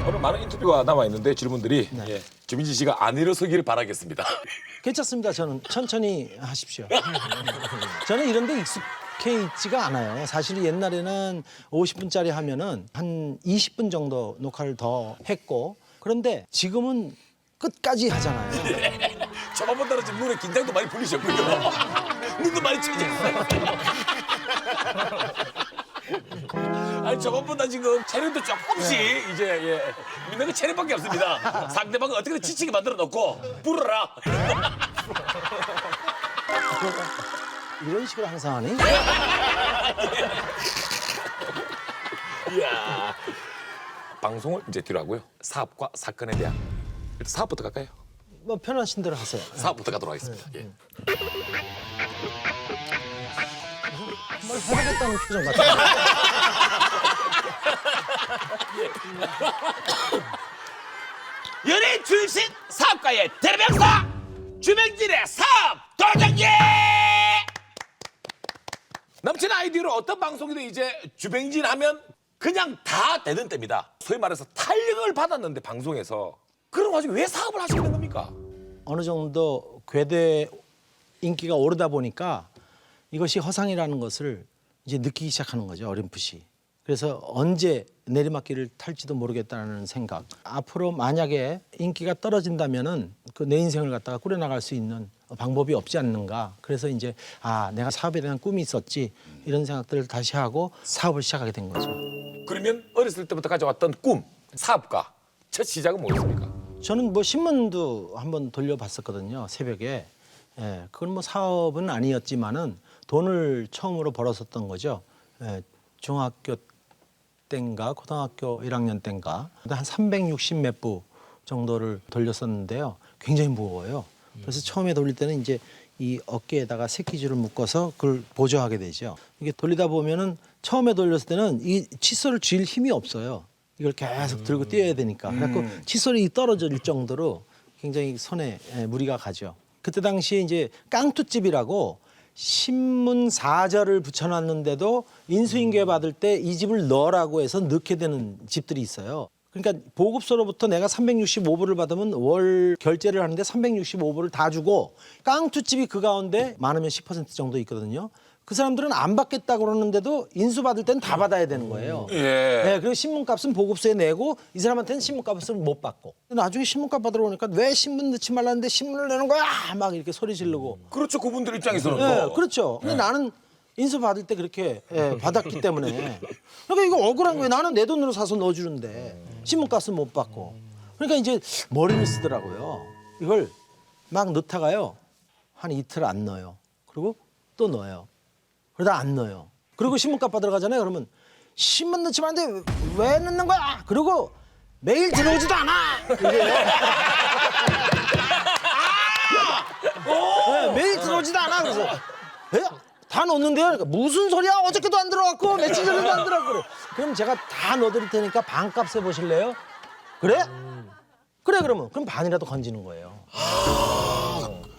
오늘 많은 인터뷰가 남아 있는데 질문들이 네. 예, 주민지 씨가 안 일어서기를 바라겠습니다. 괜찮습니다. 저는 천천히 하십시오. 저는 이런 데 익숙해 있지가 않아요. 사실 옛날에는 50분짜리 하면은 한 20분 정도 녹화를 더 했고 그런데 지금은 끝까지 하잖아요. 저번보다는 지금 눈에 긴장도 많이 풀리셨고요. 눈도 많이 쳐졌어요. 아니 저번보다 지금 체력도 조금씩 이제 예, 믿는 거 체력밖에 없습니다. 상대방을 어떻게든 지치게 만들어 놓고 불어라. 이런 식으로 항상 하니? 이야. 방송을 이제 뒤로 하고요. 사업과 사건에 대한 일단 사업부터 갈까요? 뭐 편하신 대로 하세요. 사업부터 가도록 하겠습니다. 예. 뭘 해보겠다는 표정 같아요. 연예인 출신 사업가의 대명사 주명진의 사업 도전기. 넘치는 아이디어로 어떤 방송이든 이제 주병진 하면 그냥 다 되는 때입니다. 소위 말해서 탄력을 받았는데 방송에서 그런 와중에 왜 사업을 하시게 된 겁니까? 어느 정도 궤도의 인기가 오르다 보니까 이것이 허상이라는 것을 이제 느끼기 시작하는 거죠. 어렴풋이. 그래서 언제 내리막길을 탈지도 모르겠다는 생각. 앞으로 만약에 인기가 떨어진다면은 그 내 인생을 갖다가 꾸려나갈 수 있는 방법이 없지 않는가. 그래서 이제 내가 사업에 대한 꿈이 있었지 이런 생각들을 다시 하고 사업을 시작하게 된 거죠. 그러면 어렸을 때부터 가져왔던 꿈, 사업가 첫 시작은 뭐였습니까? 저는 뭐 신문도 한번 돌려봤었거든요. 새벽에. 예, 그건 뭐 사업은 아니었지만은 돈을 처음으로 벌었었던 거죠. 예, 중학교 때인가 고등학교 1학년 때인가 한 360 몇 부 정도를 돌렸었는데요. 굉장히 무거워요. 그래서 처음에 돌릴 때는 이제 이 어깨에다가 새끼줄을 묶어서 그걸 보조하게 되죠. 이게 돌리다 보면은 처음에 돌렸을 때는 이 칫솔을 쥘 힘이 없어요. 이걸 계속 들고 뛰어야 되니까. 그래갖고 칫솔이 떨어질 정도로 굉장히 손에 무리가 가죠. 그때 당시에 이제 깡투집이라고 신문 사절을 붙여놨는데도 인수인계 받을 때 이 집을 넣으라고 해서 넣게 되는 집들이 있어요. 그러니까 보급소로부터 내가 365부를 받으면 월 결제를 하는데 365부를 다 주고 깡투집이 그 가운데 많으면 10% 정도 있거든요. 그 사람들은 안 받겠다고 그러는데도 인수 받을 때는 다 받아야 되는 거예요. 예. 네, 그리고 신문값은 보급소에 내고 이 사람한테는 신문값을 못 받고. 나중에 신문값 받으러 오니까 왜 신문 넣지 말라는데 신문을 내는 거야? 막 이렇게 소리 지르고. 그렇죠. 그분들 입장에서는 네, 또. 그렇죠. 근데 나는 인수 받을 때 그렇게 받았기 때문에. 그러니까 이거 억울한 거예요. 나는 내 돈으로 사서 넣어주는데 신문값은 못 받고. 그러니까 이제 머리를 쓰더라고요. 이걸 막 넣다가요. 한 이틀 안 넣어요. 그리고 또 넣어요. 그러다 안 넣어요. 그리고 신문값 받으러 가잖아요. 그러면 신문 넣지 말는데 왜 넣는 거야? 그리고 매일 들어오지도 않아. 이게. 네, 매일 들어오지도 않아. 그래서 다 넣었는데요. 그러니까 무슨 소리야? 어저께도 안 들어갔고 며칠 전에도 안 들어갔고. 그래. 그럼 제가 다 넣어드릴 테니까 반값 해보실래요? 그래? 그래 그러면 그럼 반이라도 건지는 거예요.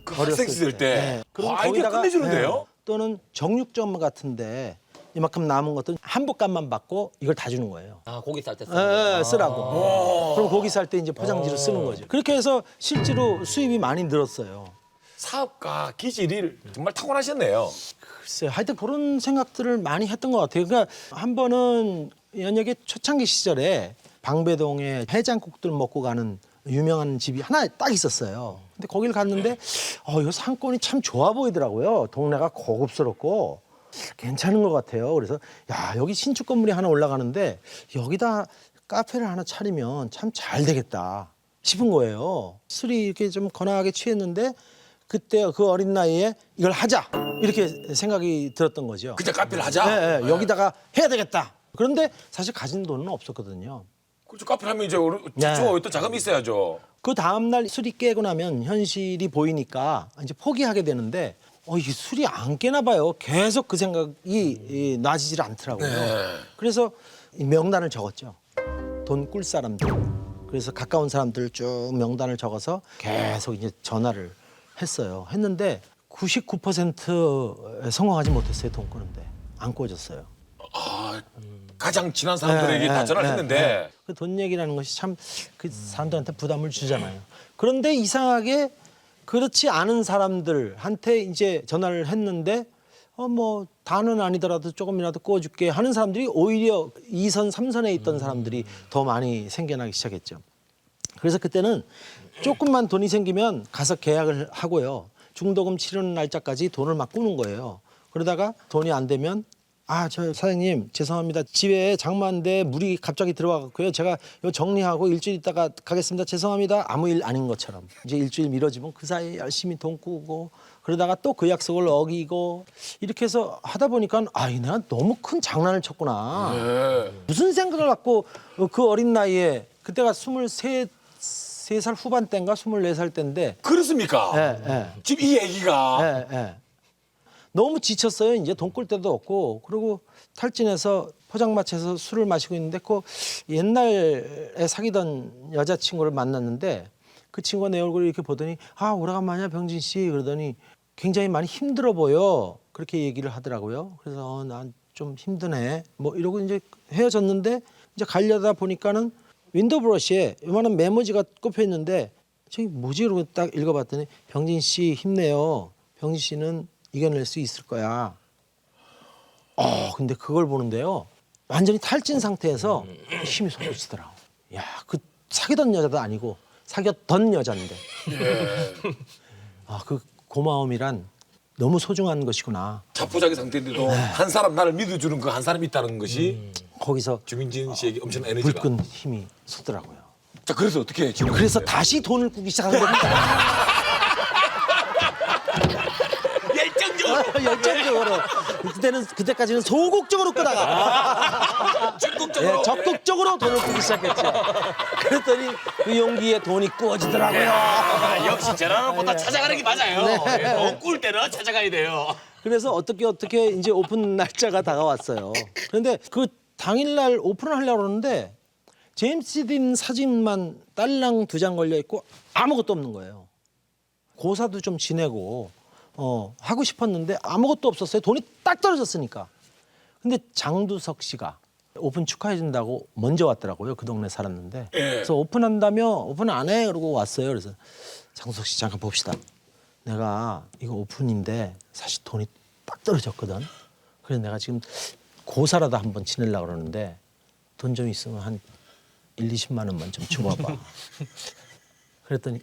그 학생 시절 때. 네. 그럼 아이디어 끝내주는데요? 또는 정육점 같은데 이만큼 남은 것들 한복값만 받고 이걸 다 주는 거예요. 고기 쌀 때 쓰는 쓰라고. 그럼 고기 살 때 이제 포장지로 쓰는 거죠. 그렇게 해서 실제로 수입이 많이 늘었어요. 사업가 기질이 정말 타고나셨네요. 글쎄요. 하여튼 그런 생각들을 많이 했던 것 같아요. 그러니까 한 번은 연예계 초창기 시절에 방배동에 해장국들 먹고 가는 유명한 집이 하나 딱 있었어요. 근데 거기를 갔는데 이거 상권이 참 좋아 보이더라고요. 동네가 고급스럽고 괜찮은 것 같아요. 그래서 야 여기 신축 건물이 하나 올라가는데 여기다 카페를 하나 차리면 참 잘 되겠다 싶은 거예요. 술이 이렇게 좀 거나하게 취했는데 그때 그 어린 나이에 이걸 하자 이렇게 생각이 들었던 거죠. 그냥 카페를 하자? 네, 네, 여기다가 해야 되겠다. 그런데 사실 가진 돈은 없었거든요. 그렇죠. 카페를 하면 이제 네. 어떤 자금이 있어야죠. 그 다음날 술이 깨고 나면 현실이 보이니까 이제 포기하게 되는데 이게 술이 안 깨나 봐요. 계속 그 생각이 놔지질 않더라고요. 네. 그래서 이 명단을 적었죠. 돈 꿀 사람들. 그래서 가까운 사람들 쭉 명단을 적어서 계속 이제 전화를 했어요. 했는데 99% 성공하지 못했어요. 돈 끄는데. 안 꿔줬어요. 가장 친한 사람들에게 다 전화를 했는데 그 돈 얘기라는 것이 참 그 사람들한테 부담을 주잖아요. 그런데 이상하게 그렇지 않은 사람들한테 이제 전화를 했는데 뭐 다는 아니더라도 조금이라도 구워줄게 하는 사람들이 오히려 2선, 3선에 있던 사람들이 더 많이 생겨나기 시작했죠. 그래서 그때는 조금만 돈이 생기면 가서 계약을 하고요. 중도금 치르는 날짜까지 돈을 막 꾸는 거예요. 그러다가 돈이 안 되면 저 사장님 죄송합니다. 집에 장마인데 물이 갑자기 들어와 갖고요. 제가 요 정리하고 일주일 있다가 가겠습니다. 죄송합니다. 아무 일 아닌 것처럼. 이제 일주일 미뤄지면 그 사이에 열심히 돈 꾸고 그러다가 또 그 약속을 어기고 이렇게 해서 하다 보니까 내가 너무 큰 장난을 쳤구나. 무슨 생각을 갖고 그 어린 나이에 그때가 23살 후반대인가 24살 때인데 그렇습니까? 지금 이 얘기가 너무 지쳤어요. 이제 돈 꿀 데도 없고 그리고 탈진해서 포장마차에서 술을 마시고 있는데 그 옛날에 사귀던 여자친구를 만났는데 그 친구가 내 얼굴을 이렇게 보더니 오래간만이야 병진 씨 그러더니 굉장히 많이 힘들어 보여 그렇게 얘기를 하더라고요. 그래서 난 좀 힘드네 뭐 이러고 이제 헤어졌는데 이제 가려다 보니까는 윈도우 브러쉬에 요만한 메모지가 꼽혀 있는데 저기 뭐지 이러고 딱 읽어봤더니 병진 씨 힘내요. 병진 씨는 이겨낼 수 있을 거야. 근데 그걸 보는데요. 완전히 탈진 상태에서 힘이 솟구치더라고. 야, 그 사귀던 여자도 아니고 사귀었던 여자인데. 그 고마움이란 너무 소중한 것이구나. 자포자기 상태인데도 한 사람 나를 믿어주는 그 한 사람이 있다는 것이 거기서 주민진 씨에게 엄청난 에너지가. 불끈 힘이 솟더라고요. 자, 그래서 어떻게 진행을 그래서 했어요? 다시 돈을 꾸기 시작한 겁니다. 열정적으로. 그때까지는 소극적으로 끄다가 적극적으로. 적극적으로 돈을 꾸기 시작했죠. 그랬더니 그 용기에 돈이 꾸어지더라고요. 역시 전화로보다 찾아가는 게 맞아요. 돈 꿀 때는 찾아가야 돼요. 그래서 어떻게 이제 오픈 날짜가 다가왔어요. 그런데 그 당일날 오픈을 하려고 그러는데 제임스 딘 사진만 딸랑 2장 걸려 있고 아무것도 없는 거예요. 고사도 좀 지내고 하고 싶었는데 아무것도 없었어요. 돈이 딱 떨어졌으니까. 근데 장두석 씨가 오픈 축하해 준다고 먼저 왔더라고요. 그 동네 살았는데. 그래서 오픈한다며 오픈 안 해? 그러고 왔어요. 그래서 장두석 씨 잠깐 봅시다. 내가 이거 오픈인데 사실 돈이 딱 떨어졌거든. 그래서 내가 지금 고사라도 한번 지내려고 그러는데 돈 좀 있으면 한 20만 원만 좀 줘봐봐. 그랬더니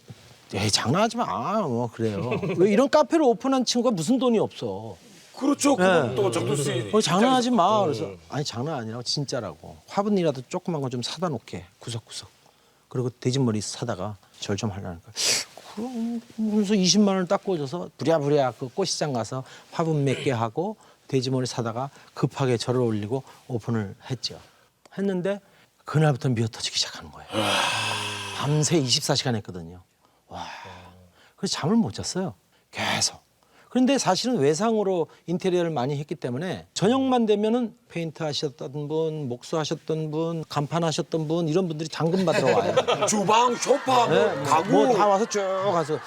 에이 장난하지 마. 뭐 그래요. 왜 이런 카페를 오픈한 친구가 무슨 돈이 없어. 그렇죠. 그건 또 정도 씨. 장난하지 마. 그래서 아니 장난 아니라고 진짜라고. 화분이라도 조그만 거 좀 사다 놓게 구석구석. 그리고 돼지머리 사다가 절 좀 하려니까 그럼 그래서 20만 원을 딱 꽂아서 부랴부랴 그 꽃시장 가서 화분 몇 개 하고 돼지머리 사다가 급하게 절을 올리고 오픈을 했죠. 했는데 그날부터 미어터지기 시작하는 거예요. 밤새 24시간 했거든요. 그래서 잠을 못 잤어요. 계속. 그런데 사실은 외상으로 인테리어를 많이 했기 때문에 저녁만 되면은 페인트 하셨던 분, 목수 하셨던 분, 간판 하셨던 분 이런 분들이 당근 받으러 와요. 주방, 소파, 가구. 다 와서 쭉 가서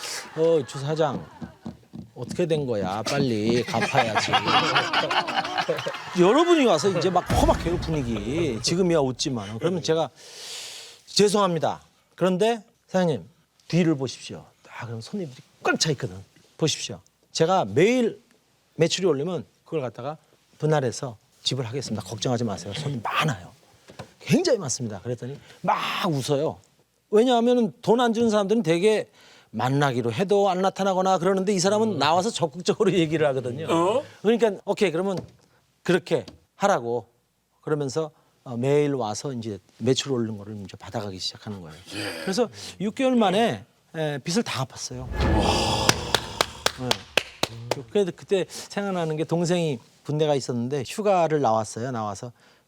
주 사장 어떻게 된 거야? 빨리 갚아야지. 여러분이 와서 이제 막 험악해요 분위기. 지금이야 웃지만. 그러면 제가 죄송합니다. 그런데 사장님 뒤를 보십시오. 그럼 손님들이 꽉 차 있거든. 보십시오. 제가 매일 매출이 오르면 그걸 갖다가 분할해서 지불하겠습니다. 걱정하지 마세요. 손님 많아요. 굉장히 많습니다. 그랬더니 막 웃어요. 왜냐하면 돈 안 주는 사람들은 되게 만나기로 해도 안 나타나거나 그러는데 이 사람은 나와서 적극적으로 얘기를 하거든요. 그러니까 오케이 그러면 그렇게 하라고 그러면서 매일 와서 이제 매출 오르는 거를 이제 받아가기 시작하는 거예요. 그래서 6개월 만에 빚을 다 갚았어요. 그래도 그때 생각나는 게 동생이 군대가 있었는데 휴가를 나와서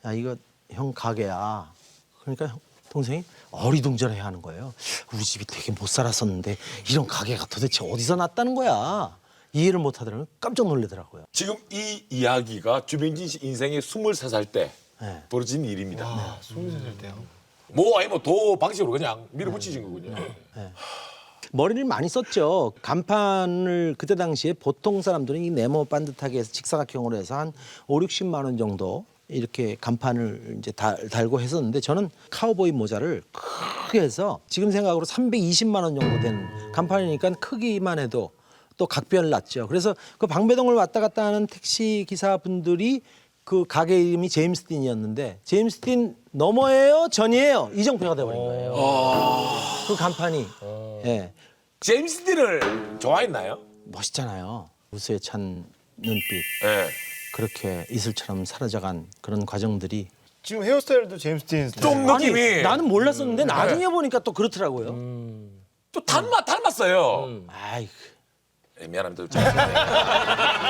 야 이거 형 가게야. 그러니까 동생이 어리둥절해야 하는 거예요. 우리 집이 되게 못 살았었는데 이런 가게가 도대체 어디서 났다는 거야. 이해를 못 하더라고요. 깜짝 놀라더라고요. 지금 이 이야기가 주병진 씨 인생의 23살 때 벌어진 일입니다. 23살 때요? 뭐 아니 도 방식으로 그냥 밀어붙이신 거군요. 머리를 많이 썼죠. 간판을 그때 당시에 보통 사람들은 이 네모 반듯하게 해서 직사각형으로 해서 한 5, 60만 원 정도 이렇게 간판을 이제 달고 했었는데 저는 카우보이 모자를 크게 해서 지금 생각으로 320만 원 정도 되는 간판이니까 크기만 해도 또 각별 났죠. 그래서 그 방배동을 왔다 갔다 하는 택시 기사분들이 그 가게 이름이 제임스 딘이었는데 제임스 딘 너머예요, 전이에요 이정표가 돼버린 거예요. 그 간판이 예, 제임스 딘을 좋아했나요? 멋있잖아요. 우수에 찬 눈빛 예. 그렇게 이슬처럼 사라져간 그런 과정들이 지금 헤어스타일도 제임스 딘 스타일. 좀 느낌이 나는 몰랐었는데 나중에 보니까 또 그렇더라고요. 또 닮았어요. 아이 미안합니다.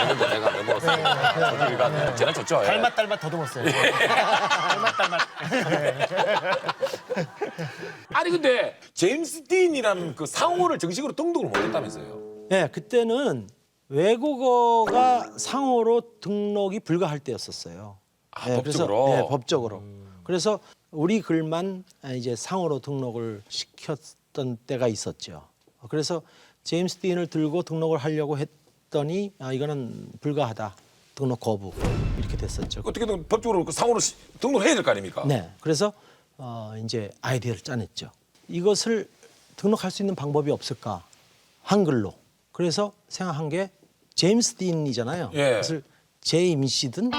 이런데 내가 넘어갔어요. 소리가 지나쳤죠. 예. 닮았 더듬었어요. 닮았. 아니 근데 제임스 딘이라는 그 상호를 정식으로 등록을 못했다면서요? 네, 그때는 외국어가 상호로 등록이 불가할 때였었어요. 아, 네, 법적으로? 그래서, 네, 법적으로. 그래서 우리 글만 이제 상호로 등록을 시켰던 때가 있었죠. 그래서 제임스 딘을 들고 등록을 하려고 했더니 이거는 불가하다. 등록 거부 이렇게 됐었죠. 어떻게든 법적으로 그 상호를 등록해야 될 거 아닙니까? 네, 그래서 이제 아이디어를 짜냈죠. 이것을 등록할 수 있는 방법이 없을까? 한글로. 그래서 생각한 게 제임스 딘이잖아요. 예. 그것을 제임시든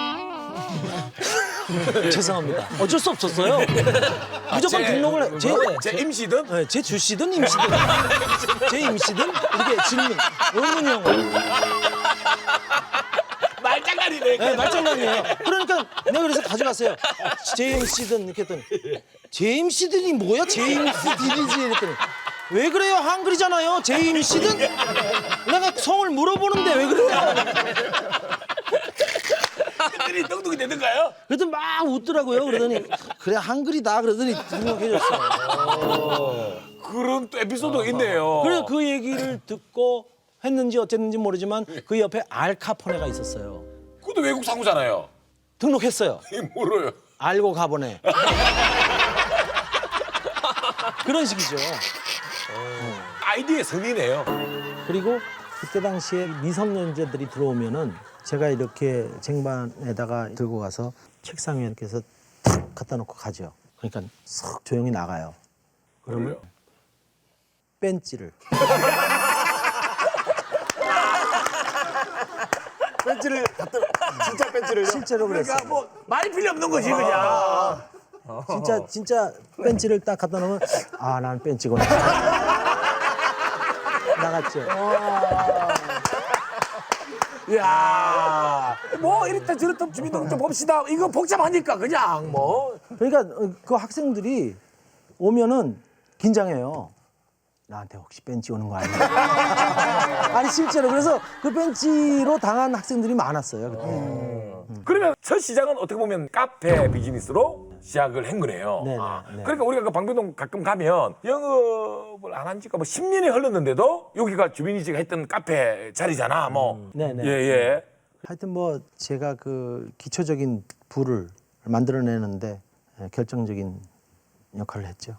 죄송합니다. 어쩔 수 없었어요. 무조건 등록을 제 임시든 네, 제 주시든 임시든 제 임시든 이렇게 질문 의문형 말장난이네. 네, 말장난이에요. 그러니까 내가 그래서 가져갔어요. 제임시든 이렇게 했더니 제임시든이 뭐야? 제임스딘이지 이랬더니 왜 그래요? 한글이잖아요. 제임시든 내가 성을 물어보는데 왜 그래요? 그들이 등록이 되는가요? 그랬더니 막 웃더라고요. 그러더니 그래 한글이다 그러더니 등록해줬어요. 그런 또 에피소드가 있네요. 그래서 그 얘기를 듣고 했는지 어쨌는지 모르지만 그 옆에 알카포네가 있었어요. 그것도 외국 상호잖아요. 등록했어요. 이 뭐로요? 알고 가보네. 그런 식이죠. 아이디의 성이네요. 그리고 그때 당시에 미성년자들이 들어오면은 제가 이렇게 쟁반에다가 들고 가서 책상 위에 이렇게 해서 탁 갖다 놓고 가죠. 그러니까 쏙 조용히 나가요. 그러면 벤치를 벤치를 갖다 진짜 벤치를 실제로 그랬어요. 그러니까 뭐 말이 필요 없는 거지 그냥. 진짜 벤치를 딱 갖다 놓으면 난 벤치구나. 나갔죠. 이야, 뭐 이랬다 저랬다 주민등록 좀 봅시다. 이거 복잡하니까 그냥 뭐. 그러니까 그 학생들이 오면은 긴장해요. 나한테 혹시 벤치 오는 거 아니야? 아니 실제로 그래서 그 벤치로 당한 학생들이 많았어요. 그때. 그러면 첫 시작은 어떻게 보면 카페 비즈니스로 시작을 한 거네요. 네네, 네. 그러니까 우리가 그 방배동 가끔 가면 영업을 안 한 지가 뭐 10년이 흘렀는데도 여기가 주민이지가 했던 카페 자리잖아. 뭐. 네네. 예. 하여튼 뭐 제가 그 기초적인 부를 만들어내는데 결정적인 역할을 했죠.